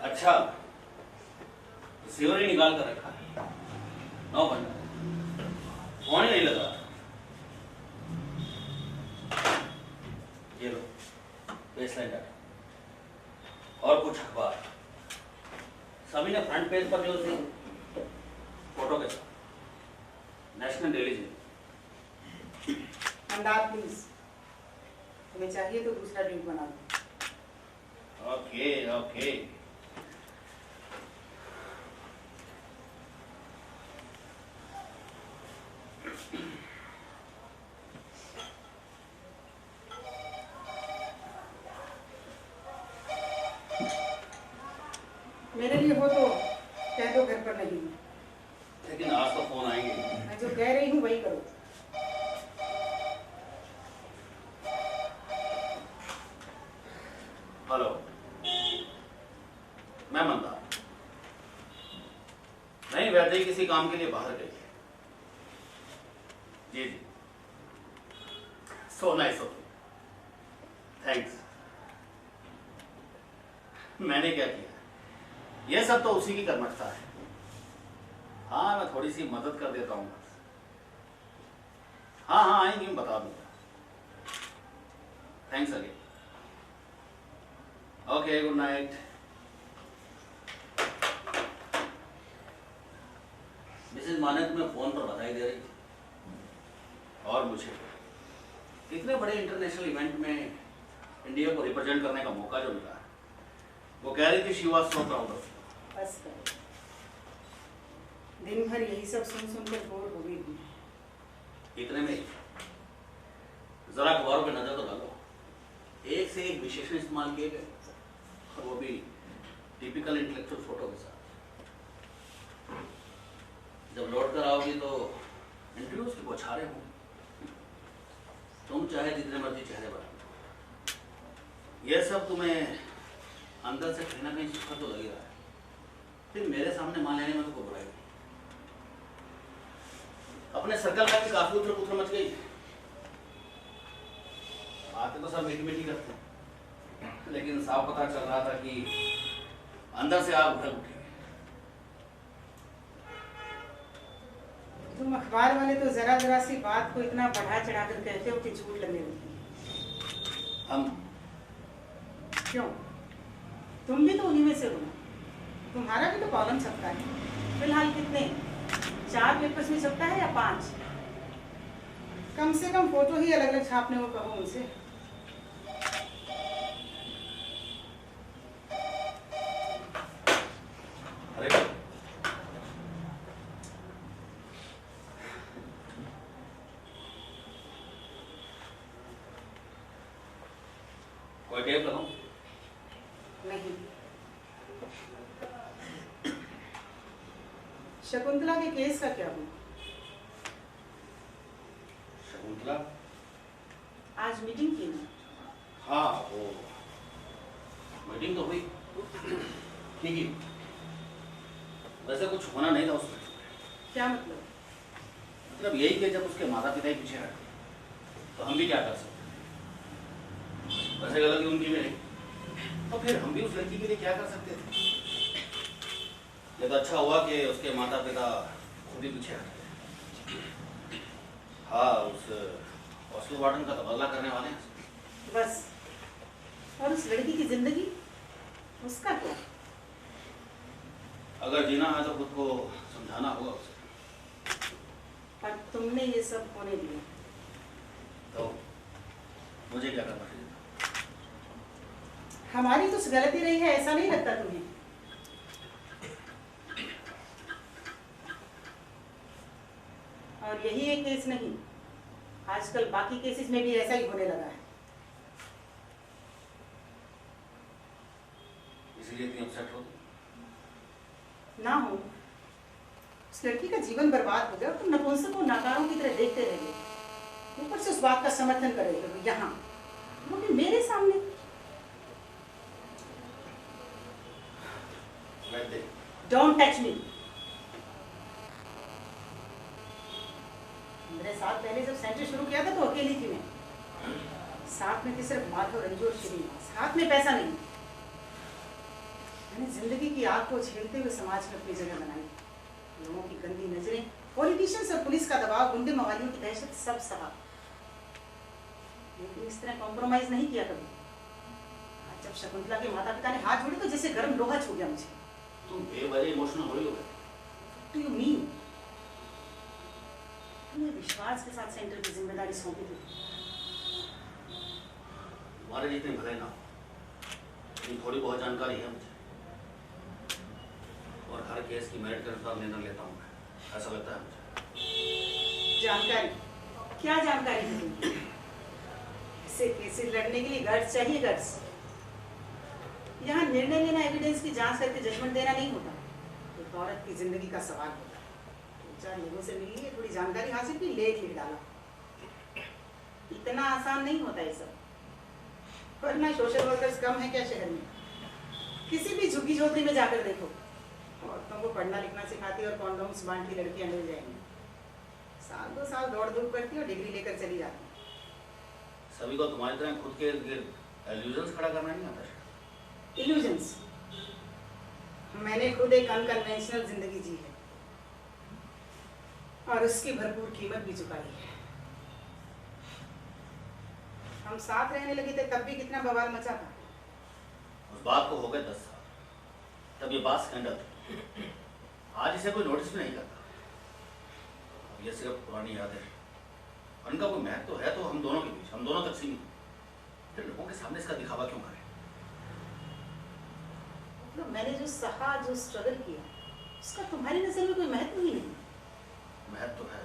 अच्छा, रिसीवर ही निकाल कर रखा है। 9 घंटा फोन ही नहीं लगा। ये लो बेसलाइन डाटा और कुछ अखबार। सभी ने फ्रंट पेज पर जो थी फोटो के साथ नेशनल डेली जी। मंदार प्लीज, तुम्हें चाहिए तो दूसरा ड्रिंक बना दो। Okay okay. मेरे लिए हो तो कह दो घर पर नहीं हूँ। लेकिन आज तो फोन आएंगे। मैं जो कह रही हूँ वही करो। हेलो, मैं मंदार। नहीं, वैसे ही किसी काम के लिए बाहर गई है। जी जी, so nice of you, thanks. मैंने क्या किया, ये सब तो उसी की कर्मठता है। हाँ, मैं थोड़ी सी मदद कर देता हूँ बस। हाँ हाँ आएंगी, मैं बता दूंगा। Thanks again. Okay, good night. Mrs Mane तुम्हें फोन पर बधाई दे रही थी, और मुझे इतने बड़े इंटरनेशनल इवेंट में इंडिया को रिप्रेजेंट करने का मौका जो मिला, वो कह रही थी she was so proud of you. बस करो, दिन भर यही सब सुन सुनकर बोर हो गई हूँ। इतने में जरा अखबारों पे नजर तो डालो, एक से एक विशेषण इस्तेमाल किए गए, और वो भी टिपिकल इंटेलेक्चुअल फोटो के साथ। जब लौट कर आओगी तो इंटरव्यूज की बौछारें हों। तुम चाहे जितने मर्जी चेहरे बना, यह सब तुम्हें अंदर से कहीं ना कहीं सुखद तो लग रहा है। फिर मेरे सामने मान लेने में तो कोई बुराई नहीं। अपने सर्कल में भी काफी उथल पुथल मच गई। बातें तो सब मीठी मीठी करते हैं, लेकिन साफ पता चल रहा था कि अंदर से आग भड़क उठी। तुम अखबार वाले तो जरा जरा सी बात को इतना बढ़ा चढ़ा कर कहते हो कि झूठ लगने लगती है। हम क्यों? तुम भी तो उन्हीं में से हो ना। तुम्हारा भी तो कॉलम छपता है। फिलहाल कितने, 4 पेपर्स में छपता है या 5? कम से कम फोटो ही अलग अलग छापने को कहो उनसे। अरे कोई टेप लगाऊं? नहीं। शकुंतला के केस का क्या हुआ? शकुंतला? आज मीटिंग की ना? हाँ, वो मीटिंग तो हुई, ठीक ही। वैसे कुछ होना नहीं था उसमें। क्या मतलब? मतलब यही कि जब उसके माता पिता ही पीछे हटे तो हम भी क्या कर सकते। वैसे गलती उनकी भी नहीं, तो फिर हम भी उस लड़की के लिए क्या कर सकते थे। ये तो अच्छा हुआ कि उसके माता पिता खुद ही पीछे हटे। हाँ, उस हॉस्टल वार्डन का तबादला करने वाले हैं बस। और उस लड़की की जिंदगी, उसका क्या? अगर जीना है तो खुद को समझाना होगा उसे। पर तुमने ये सब होने दिया तो मुझे क्या करना चाहिए? हमारी तो गलती रही है, ऐसा नहीं लगता तुम्हें? और यही एक केस नहीं, आजकल बाकी केसेस में भी ऐसा ही होने लगा है। इसीलिए इतनी अपसेट हो? ना हो, उस लड़की का जीवन बर्बाद हो गया, तुम नपुंसक को नाकारों की तरह देखते रह गए। ऊपर से उस बात का समर्थन कर रहे हो यहाँ, वो भी मेरे सामने। Don't touch me. मेरे साथ पहले जब सेंटर शुरू किया था तो अकेली थी मैं, साथ में थी सिर्फ माधव, रंजू और श्रीनिवास, हाथ में पैसा नहीं। मैंने जिंदगी की आग को झेलते हुए समाज में अपनी जगह बनाई। लोगों की गंदी नजरें, पॉलिटिशियंस और पुलिस का दबाव, गुंडे मवालियों की दहशत सब सहा, लेकिन इस तरह कॉम्प्रोमाइज नहीं किया कभी। आज जब शकुंतला के माता पिता ने हाथ जोड़े तो जैसे गर्म लोहा छू गया मुझे। तुम बेवजह इमोशनल हो रही हो। Do you mean? तुम्हें विश्वास के साथ सेंटर की जिम्मेदारी सौंपी थी। तुम्हारे जितने भले ना हो, लेकिन थोड़ी बहुत जानकारी है मुझे, और हर केस की मेरिट के अनुसार निर्णय लेता हूँ मैं, ऐसा लगता है मुझे। जानकारी? क्या जानकारी है तुम्हें? ऐसे केसेस लड़ने के लिए गट्स चाहिए, गट्स। यहाँ निर्णय लेना, एविडेंस की जांच करके जजमेंट देना नहीं होता। एक औरत की जिंदगी का सवाल होता है। दो चार लोगों से मिली, थोड़ी जानकारी हासिल की, लेख लिख डाला। इतना आसान नहीं होता ये सब। वरना सोशल वर्कर्स कम है क्या शहर में? किसी भी झुग्गी झोपड़ी में जाकर देखो, औरतों को पढ़ना लिखना सिखाती और कॉन्डोम्स बांटती लड़कियां मिल जाएंगी। साल दो साल दौड़ धूप करती और डिग्री लेकर चली जाती। सभी को तुम्हारी तरह खुद के इल्यूजन्स खड़ा करना नहीं आता। इल्यूजन्स? मैंने खुद एक अनकन्वेंशनल जिंदगी जी है और उसकी भरपूर कीमत भी चुकाई है। हम साथ रहने लगे थे तब भी कितना बवाल मचा था। उस बात को हो गए 10 साल, तब ये बात स्कैंडल थी। आज इसे कोई नोटिस भी नहीं करता। अब ये सिर्फ पुरानी याद है, उनका कोई महत्व तो है तो हम दोनों के बीच, हम दोनों तक सीमित। फिर लोगों के सामने इसका दिखावा क्यों करें? तो मैंने जो सहा, जो स्ट्रगल किया, उसका तुम्हारी नजर में कोई महत्व ही नहीं। महत्व तो है,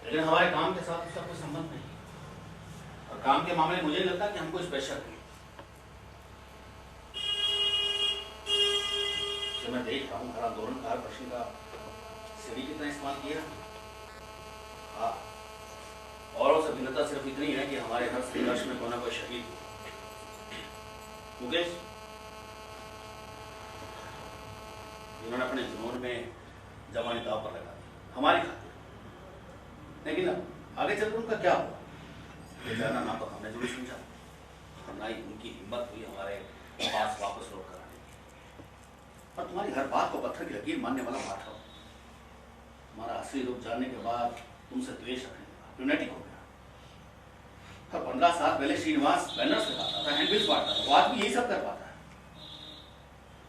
लेकिन हमारे काम के साथ उसका कोई संबंध नहीं। और काम के मामले में मुझे नहीं लगता कि हम कोई स्पेशल हैं। तो मैं देख रहा हूँ हर आंदोलन का, हर प्रश्न का सीढ़ी कितना इस्तेमाल किया। हाँ, औरों से भिन्नता सिर्फ इतनी है कि हमारे हर संघर्ष में कोई ना कोई शहीद मुकेश, जिन्होंने अपने जुनून में जवानी दाव पर लगा दी हमारी खातिर। लेकिन अब आगे चलकर उनका क्या हुआ ये जानना ना तो हमने जरूर समझा, और ना ही उनकी हिम्मत हुई हमारे पास वापस लौट कर आने की। और तुम्हारी हर बात को पत्थर की लकीर मानने वाला बात हो। हमारा असली रूप जानने के बाद तुमसे द्वेष रखने लगा, यूनाइटिक हो गया। और 15 साल पहले श्रीनिवास बैनर्स लगाता था, हैंडबिल्स बांटता था, वो आज भी यही सब कर पाता है।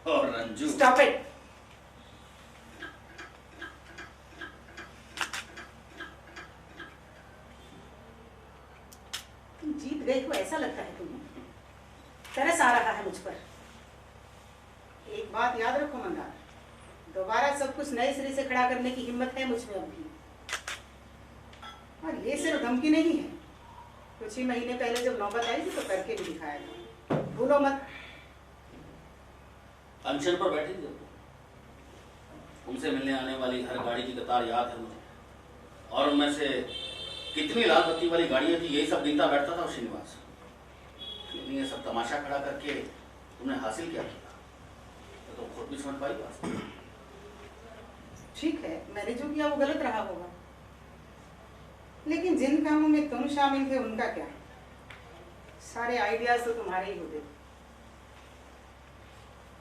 और रंजू, स्टॉप इट। तुम जीत गए हो ऐसा लगता है तुम्हें? तरस आ रहा है मुझ पर। एक बात याद रखो मंदार, दोबारा सब कुछ नए सिरे से खड़ा करने की हिम्मत है मुझ में अभी। और ये सिर्फ धमकी नहीं है। कुछ ही महीने पहले जब नौबत आई थी तो करके भी दिखाया था, भूलो मत। अनशन पर बैठी थी उनसे मिलने आने वाली हर गाड़ी की कतार याद है मुझे, और उनमें से कितनी लाल बत्ती वाली गाड़ियां थी यही सब गिनता बैठता था श्रीनिवास। लेकिन ये सब तमाशा खड़ा करके तुमने हासिल क्या किया तो खुद भी समझ पाई बात। ठीक है, मैंने जो किया वो गलत रहा होगा, लेकिन जिन कामों में तुम शामिल थे उनका क्या? सारे आइडियाज तो तुम्हारे ही होते।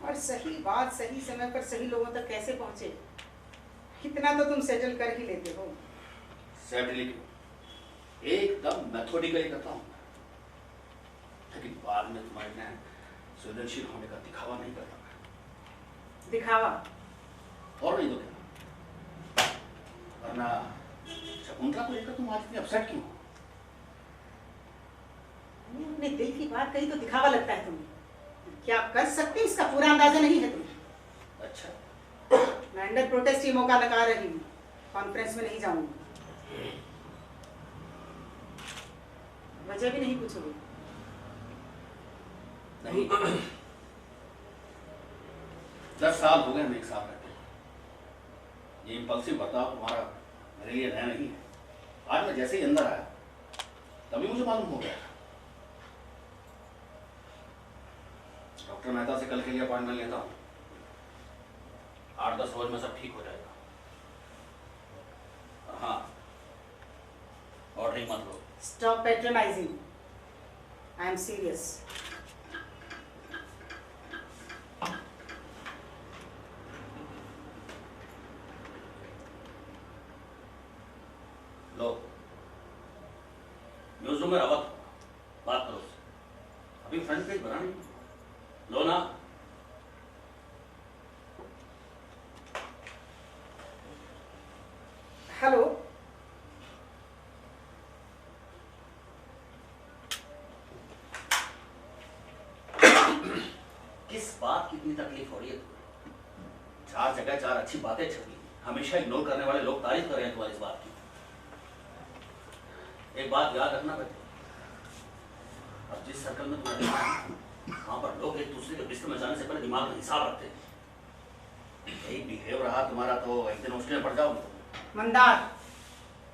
और सही बात सही समय पर सही लोगों तक कैसे पहुंचे, कितना तो तुम सेटल कर ही लेते हो। सेटल एकदम मेथोडिकली करता हूँ, लेकिन बाद में तुम्हारे संवेदनशील होने का दिखावा नहीं करता मैं। दिखावा? और नहीं तो क्या? वरना शकुंतला को लेकर तुम आज इतनी अपसेट क्यों? अपने दिल की बात कही तो दिखावा लगता है तुम्हें। क्या कर सकते इसका पूरा अंदाजा नहीं है तुम्हें। अच्छा, मैं अंडर प्रोटेस्ट ये मौका नकार रही हूँ, कॉन्फ्रेंस में नहीं जाऊंगी। वजह भी नहीं पूछोगे? नहीं। 10 साल हो गए हम एक साथ रहते। ये इम्पल्सिव बर्ताव तुम्हारा मेरे लिए नया नहीं है। आज मैं जैसे ही अंदर आया तभी मुझे मालूम हो गया। डॉक्टर मेहता से कल के लिए अपॉइंटमेंट लेता हूँ। 8-10 रोज में सब ठीक हो जाएगा। हाँ, ऑर्डर ही मत लो। Stop. Stop patronizing. I am serious. Low, news room में रावत, बात करो उससे। अभी फ्रंट पेज बना नहीं, लो ना। हेलो, किस बात की इतनी तकलीफ हो रही है तुम्हें? 4 जगह 4 अच्छी बातें छपी, हमेशा इग्नोर करने वाले लोग तारीफ कर रहे हैं तुम्हारी इस बात की। एक बात याद रखना बेटे, अब जिस सर्कल में तुम रहना है, वहां पर लोग एक दूसरे के बिस्तर में जाने से पहले दिमाग में हिसाब रखते हैं। यही बिहेव रहा तुम्हारा तो एक दिन मुश्किल में पड़ जाओगे। Mandar,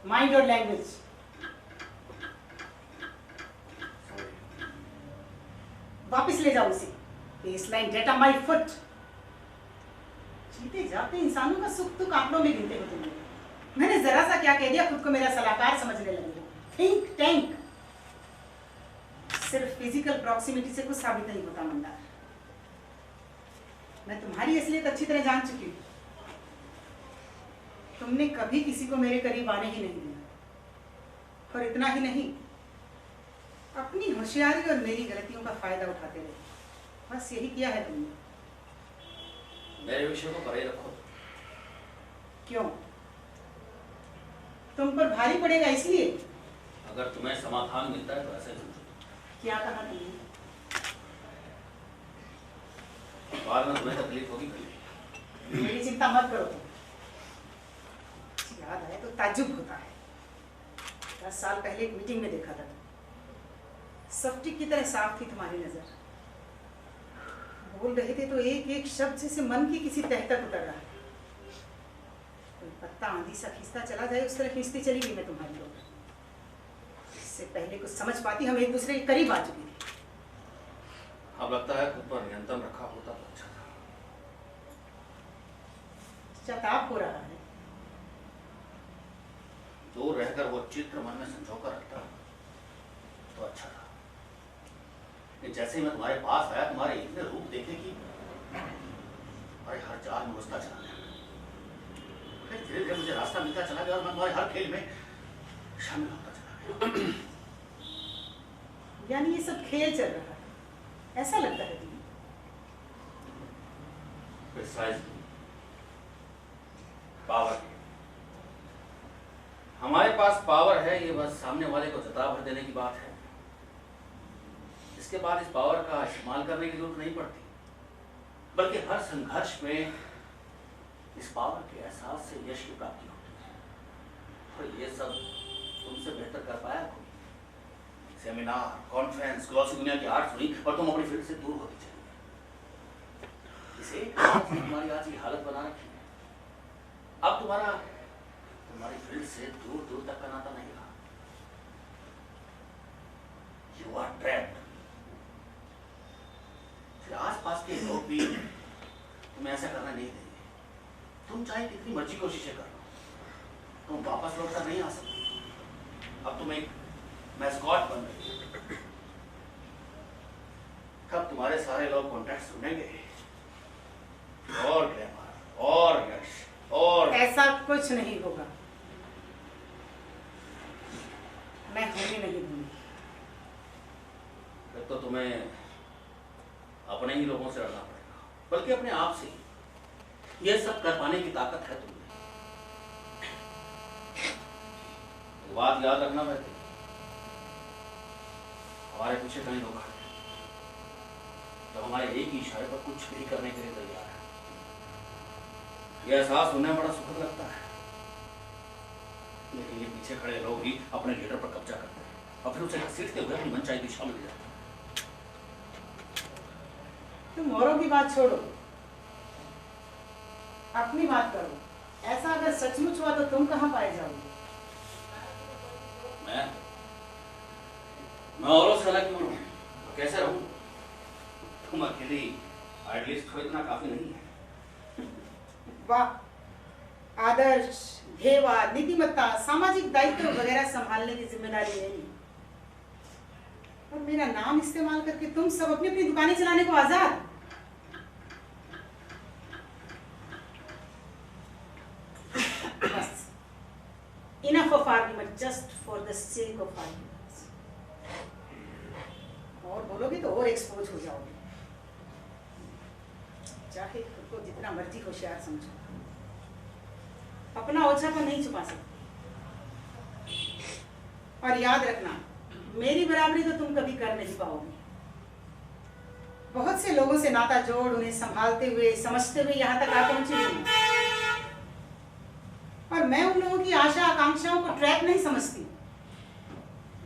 mind your language. वापस ले जाओ उसे। Baseline data my foot. जीते जाते इंसानों का सुख दुख आंकड़ों में गिनते हो तुम लोग। मैंने जरा सा क्या कह दिया, खुद को मेरा सलाहकार समझने लगे हो। Think tank. सिर्फ फिजिकल प्रॉक्सिमिटी से कुछ साबित नहीं होता मंदार। मैं तुम्हारी असलियत अच्छी तरह जान चुकी हूँ। तुमने कभी किसी को मेरे करीब आने ही नहीं दिया, और इतना ही नहीं, अपनी होशियारी और मेरी गलतियों का फायदा उठाते रहे। बस यही किया है तुमने। मेरे विषय को परे रखो। क्यों? तुम पर भारी पड़ेगा इसलिए? अगर तुम्हें समाधान मिलता है तो ऐसे समझो। क्या कहा तुमने? बाद में तुम्हें तकलीफ होगी कभी। मेरी चिंता मत करो तुम। याद आए तो ताज्जुब होता है। 10 साल पहले एक मीटिंग में देखा था। सफ्टिक की तरह साफ थी तुम्हारी नजर। बोल रहे थे तो एक एक शब्द जैसे मन की किसी तह तक उतर रहा। कोई पत्ता आंधी सा खींचता चला जाए उस तरह खींचती चली गई मैं तुम्हारी ओर। इससे पहले कुछ समझ पाती हम एक दूसरे के करीब आ चुके थे। अब लगता है खुद पर नियंत्रण रखा होता तो अच्छा था। चताप हो रहा है। दूर रहकर वो चित्र मन में संजोकर रखता तो अच्छा था। कि जैसे ही मैं तुम्हारे पास आया, तुम्हारे इतने रूप देखे कि अरे हर जाल में घुसता चला गया। फिर धीरे धीरे मुझे रास्ता मिलता चला गया और मैं तुम्हारे हर खेल में शामिल होता चला गया। यानी ये सब खेल चल रहा है, ऐसा लगता है तुम्हें? Precisely. पावर। हमारे पास पावर है, ये बस सामने वाले को जता भर देने की बात है। इसके बाद इस पावर का इस्तेमाल करने की जरूरत नहीं पड़ती, बल्कि हर संघर्ष में इस पावर के एहसास से यश की प्राप्ति होती है। और ये सब तुमसे बेहतर कर पाया कोई? सेमिनार, कॉन्फ्रेंस, ग्लॉसी दुनिया की आर्ट सुनी और तुम अपनी फील्ड से दूर होती चली गई। इसे तुम्हारी आज की हालत बना रखी है। अब तुम्हारी फील्ड से दूर दूर तक का नाता नहीं रहा। You are trapped। फिर आसपास के लोग भी तुम्हें ऐसा करना नहीं देंगे। तुम चाहे कितनी मर्जी कोशिशें कर लो, तुम वापस लौट कर नहीं आ सकते। अब तुम एक मैस्कॉट बन रही हो। कब तुम्हारे सारे लोग कॉन्ट्रैक्ट सुनेंगे और ग्लैमर और यश और ऐसा कुछ नहीं होगा। मैं होने नहीं दूंगी। फिर तो तुम्हें अपने ही लोगों से लड़ना पड़ेगा, बल्कि अपने आप से। यह सब कर पाने की ताकत है तुम्हें। तो बात याद रखना बेटे, हमारे पीछे कहीं लोग खड़े हैं, तो हमारे एक ही इशारे पर कुछ भी करने के लिए तैयार है। यह एहसास होने में बड़ा सुखद लगता है, लेकिन ये पीछे खड़े लोग ही अपने लीडर पर कब्जा करते हैं और फिर उसे घसीटते हुए अपनी मनचाही दिशा में ले जाते हैं। तुम औरों की बात छोड़ो, अपनी बात करो। ऐसा अगर सचमुच हुआ तो तुम कहाँ पाए जाओगे? मैं औरों से अलग क्यों रहूं? तो कैसे रहूं? तुम अकेली एटलीस्ट हो, इतना काफी नहीं है। वाह, आदर्श, ध्येय, नीतिमत्ता, सामाजिक दायित्व वगैरह संभालने की जिम्मेदारी मेरी, और मेरा नाम इस्तेमाल करके तुम सब अपनी अपनी दुकानें चलाने को आजाद। बस, enough of argument. just for the sake of arguments. और बोलोगे तो और एक्सपोज हो जाओगे। चाहे खुद को जितना मर्जी होशियार समझो, अपना ओछापन नहीं छुपा सकते। और याद रखना, मेरी बराबरी तो तुम कभी कर नहीं पाओगे। बहुत से लोगों से नाता जोड़, उन्हें संभालते हुए, समझते हुए यहाँ तक आ पहुंची हूँ। और मैं उन लोगों की आशा आकांक्षाओं को ट्रैप नहीं समझती,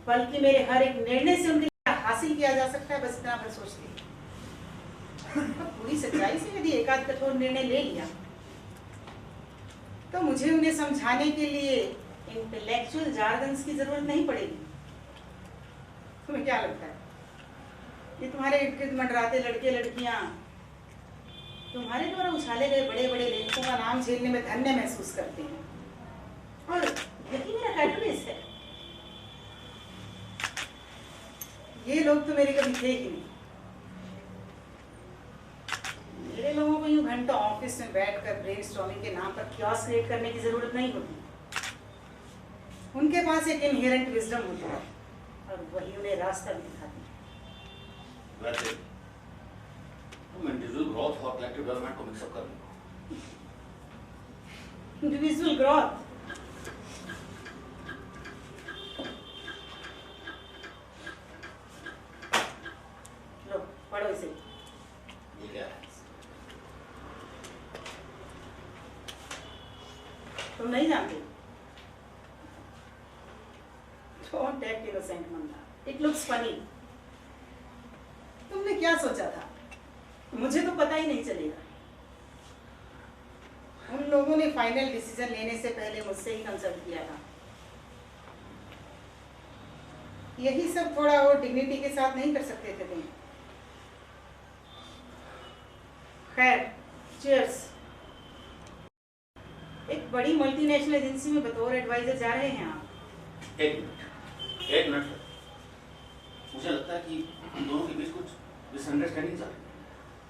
बल्कि मेरे हर एक निर्णय से उनके लिए हासिल किया जा सकता है, बस इतना भर सोचती हूँ। पूरी सच्चाई से यदि एकाध कठोर निर्णय ले लिया तो मुझे उन्हें समझाने के लिए इंटेलेक्चुअल जार्गन्स की जरूरत नहीं पड़ेगी। तुम्हें क्या लगता है ये तुम्हारे इर्द गिर्द मंडराते लड़के लड़कियां तुम्हारे द्वारा उछाले गए बड़े बड़े लेखकों का नाम झेलने में धन्य महसूस करते हैं? और यही मेरा कैटलिस्ट है। ये लोग तो मेरे कभी थे ही नहीं। मेरे लोगों को यूं घंटों ऑफिस में बैठकर ब्रेनस्टॉर्मिंग के नाम पर कियोस्क क्रिएट करने की जरूरत नहीं होती। उनके पास एक इनहेरेंट विजडम होती है और वही उन्हें रास्ता भी दिखाती है। वैसे तुम इंडिविजुअल ग्रोथ और कलेक्टिव डेवलपमेंट को मिक्सअप कर लो। इंडिविजुअल ग्रोथ, लो पढ़ो इसे। ये क्या है? तुम नहीं जानते? Don't act innocent, Manda. It looks funny. तुमने क्या सोचा था? मुझे तो पता ही नहीं चलेगा। उन लोगों ने फाइनल डिसीजन लेने से पहले मुझसे ही कंसल्ट किया था। यही सब थोड़ा और डिग्निटी के साथ नहीं कर सकते थे तुम? खैर, चीयर्स। एक बड़ी मल्टीनेशनल एजेंसी में बतौर एडवाइजर जा रहे हैं आप। एक मिनट मुझे लगता है कि हम दोनों के बीच कुछ मिसअंडरस्टैंडिंग चल रही है।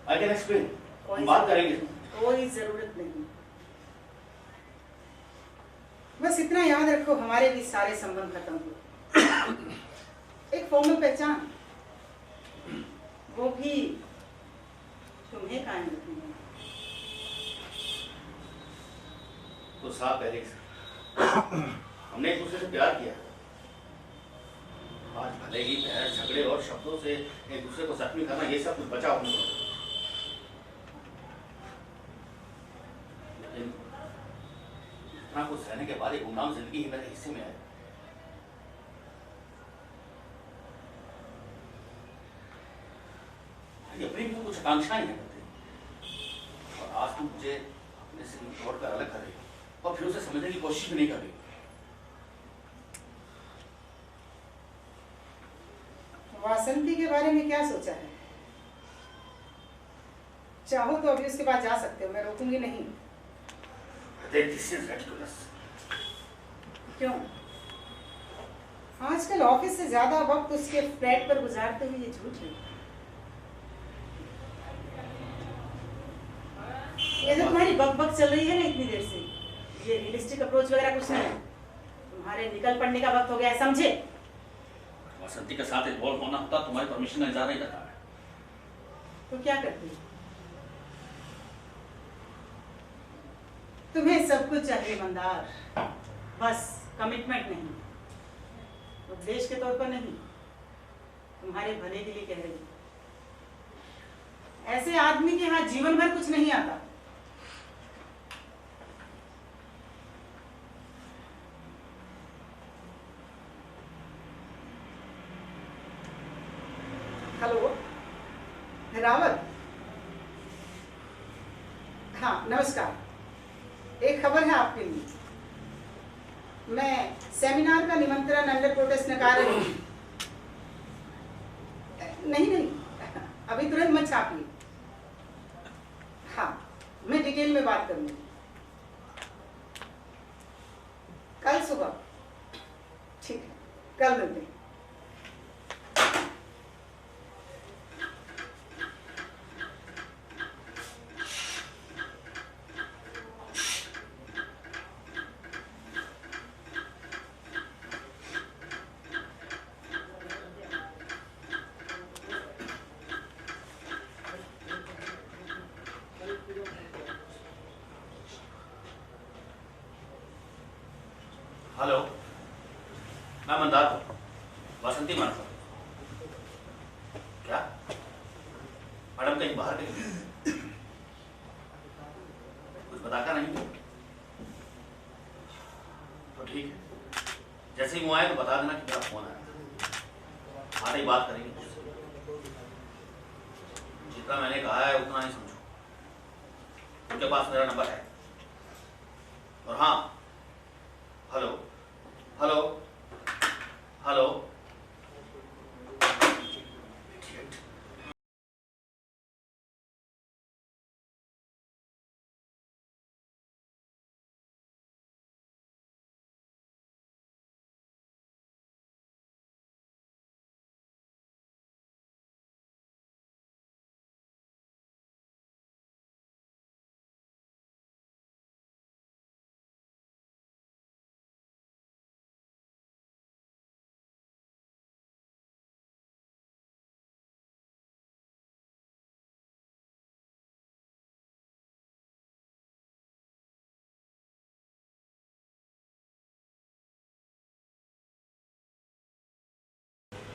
आई कैन एक्सप्लेन, हम बात करेंगे। कोई जरूरत नहीं, बस इतना याद रखो, हमारे बीच सारे संबंध खत्म हुए। एक फॉर्मल पहचान, वो भी तुम्हें कायम रखनी है। तो साहब पहले से हमने एक दूसरे से प्यार किया। आज भले ही बहस झगड़े और शब्दों से एक दूसरे को जख्मी करना, ये सब कुछ बचा हम लोगों को। लेकिन इतना कुछ सहने के बाद एक गुमनाम जिंदगी ही मेरे हिस्से में है। अपनी भी कुछ आकांक्षाएं हैं और आज तुम मुझे अपने से तोड़कर अलग कर रही हो और फिर उसे समझने की कोशिश भी नहीं कर रही। वासंती के बारे में क्या सोचा है? चाहो तो अभी उसके पास जा सकते हो, मैं रोकूंगी नहीं। क्यों? आजकल ऑफिस से ज्यादा वक्त उसके फ्लैट पर गुजारते हुए ये झूठ है। ये जो तुम्हारी बक चल रही है ना इतनी देर से, ये रियलिस्टिक अप्रोच वगैरह कुछ नहीं है। तुम्हारे निकल पड़ने का वक्त हो गया है, समझे? वासंती के साथ इन्वॉल्व होना होता, तुम्हारी परमिशन का इंतजार नहीं करता है। तो क्या करती? तुम्हें सब कुछ चाहिए मंदार, बस कमिटमेंट नहीं। उपदेश के तौर पर नहीं, तुम्हारे भले के लिए कह रही हूं। ऐसे आदमी के हाथ जीवन भर कुछ नहीं आता। हेलो रावत, हाँ नमस्कार। एक खबर है आपके लिए। मैं सेमिनार का निमंत्रण अंडर प्रोटेस्ट नकार रही हूँ। नहीं, अभी तुरंत मत छापिए। हाँ, मैं डिटेल में बात करूंगी कल सुबह। ठीक है, कल मिलते हैं। हेलो, मैं मंदार हूँ, वासंती मानसा। क्या मैडम कहीं बाहर गई? कुछ बताकर नहीं? तो ठीक है, जैसे ही वो आए तो बता देना कि मेरा फोन आया। आते ही बात करेंगे मुझसे। जितना मैंने कहा है उतना ही समझो। उनके पास मेरा नंबर है। और हाँ, हेलो हेलो हेलो।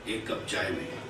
एक कप चाय में